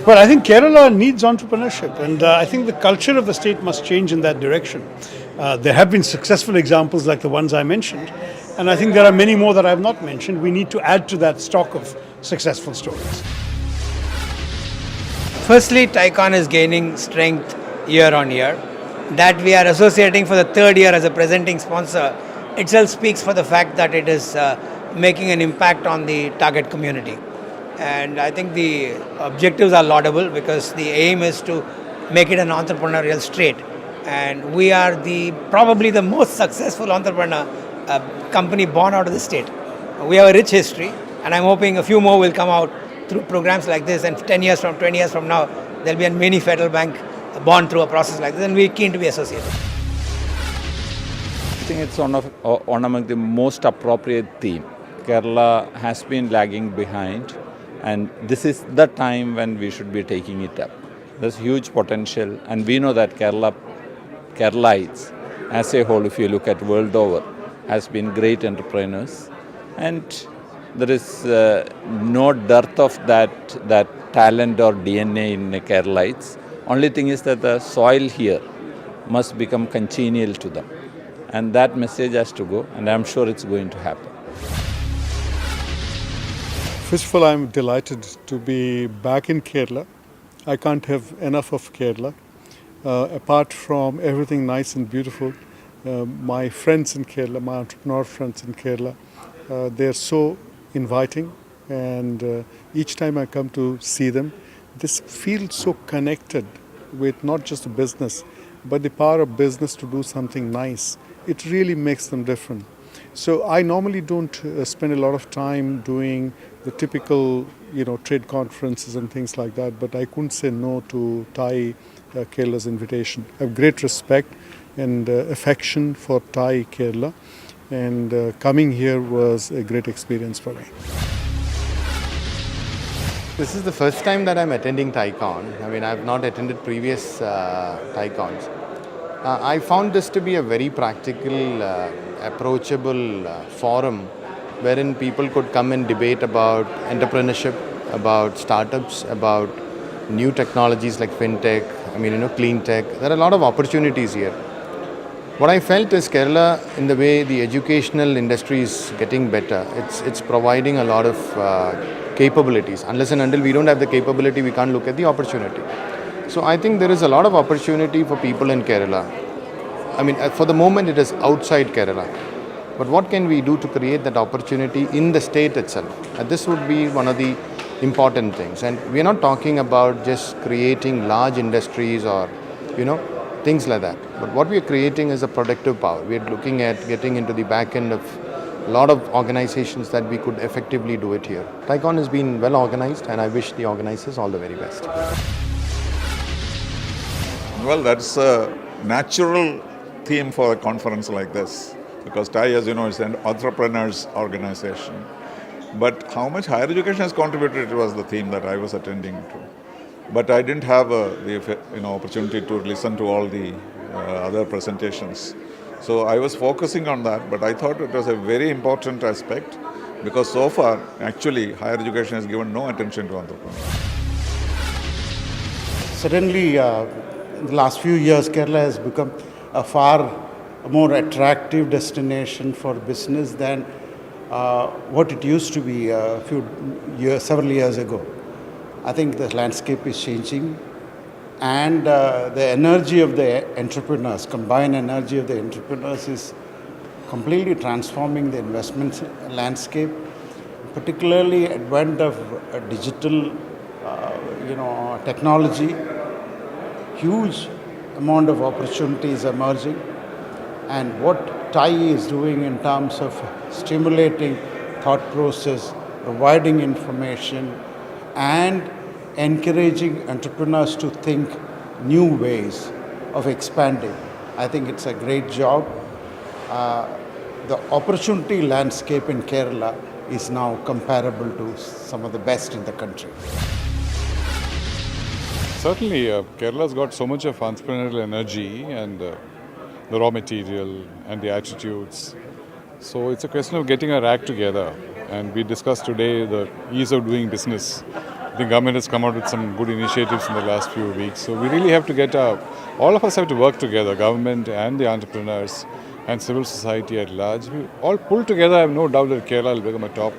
Well, I think Kerala needs entrepreneurship, and I think the culture of the state must change in that direction. There have been successful examples like the ones I mentioned, and I think there are many more that I have not mentioned. We need to add to that stock of successful stories. Firstly, TiECON is gaining strength year on year. That we are associating for the third year as a presenting sponsor itself speaks for the fact that it is making an impact on the target community. And I think the objectives are laudable because the aim is to make it an entrepreneurial state. And we are probably the most successful entrepreneur company born out of the state. We have a rich history, and I'm hoping a few more will come out through programs like this, and 10 years from 20 years from now there'll be a mini Federal Bank born through a process like this, and we're keen to be associated. I think it's one among the most appropriate theme. Kerala has been lagging behind, and this is the time when we should be taking it up. There's huge potential, and we know that Keralites as a whole, if you look at world over, has been great entrepreneurs, and there is no dearth of that talent or DNA in Keralites. Only thing is that the soil here must become congenial to them, and that message has to go, and I'm sure it's going to happen. First of all, I'm delighted to be back in Kerala. I can't have enough of Kerala. Apart from everything nice and beautiful, my friends in Kerala, my entrepreneur friends in Kerala, they're so inviting, and each time I come to see them, this feels so connected with not just the business, but the power of business to do something nice. It really makes them different. So I normally don't spend a lot of time doing the typical, trade conferences and things like that, but I couldn't say no to Kerala's invitation. I have great respect and affection for Kerala, and coming here was a great experience for me. This is the first time that I'm attending TiECON. I mean, I've not attended previous TiECONs. I found this to be a very practical, approachable forum wherein people could come and debate about entrepreneurship, about startups, about new technologies like fintech, clean tech. There are a lot of opportunities here. What I felt is Kerala, in the way the educational industry is getting better, it's providing a lot of capabilities. Unless and until we don't have the capability, we can't look at the opportunity. So I think there is a lot of opportunity for people in Kerala. I mean, for the moment it is outside Kerala. But what can we do to create that opportunity in the state itself? This would be one of the important things. And we're not talking about just creating large industries or, things like that. But what we are creating is a productive power. We are looking at getting into the back end of a lot of organizations that we could effectively do it here. TiECON has been well organized, and I wish the organizers all the very best. Well, that's a natural theme for a conference like this, because TiE, as you know, is an entrepreneurs organization. But how much higher education has contributed was the theme that I was attending to. But I didn't have the opportunity to listen to all the other presentations. So I was focusing on that, but I thought it was a very important aspect, because so far, actually, higher education has given no attention to entrepreneurs. Certainly, in the last few years, Kerala has become a far more attractive destination for business than what it used to be several years ago. I think the landscape is changing, and the energy of the entrepreneurs, combined energy of the entrepreneurs, is completely transforming the investment landscape, particularly advent of digital technology. Huge amount of opportunities emerging, and what TiE is doing in terms of stimulating thought process, providing information, and encouraging entrepreneurs to think new ways of expanding. I think it's a great job. The opportunity landscape in Kerala is now comparable to some of the best in the country. Certainly, Kerala's got so much of entrepreneurial energy and the raw material and the attitudes. So it's a question of getting our act together. And we discussed today the ease of doing business the government has come out with some good initiatives in the last few weeks. So we really have to get all of us have to work together, government and the entrepreneurs and civil society at large. We all pull together. I have no doubt that Kerala will become a top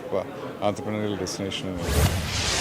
entrepreneurial destination in India.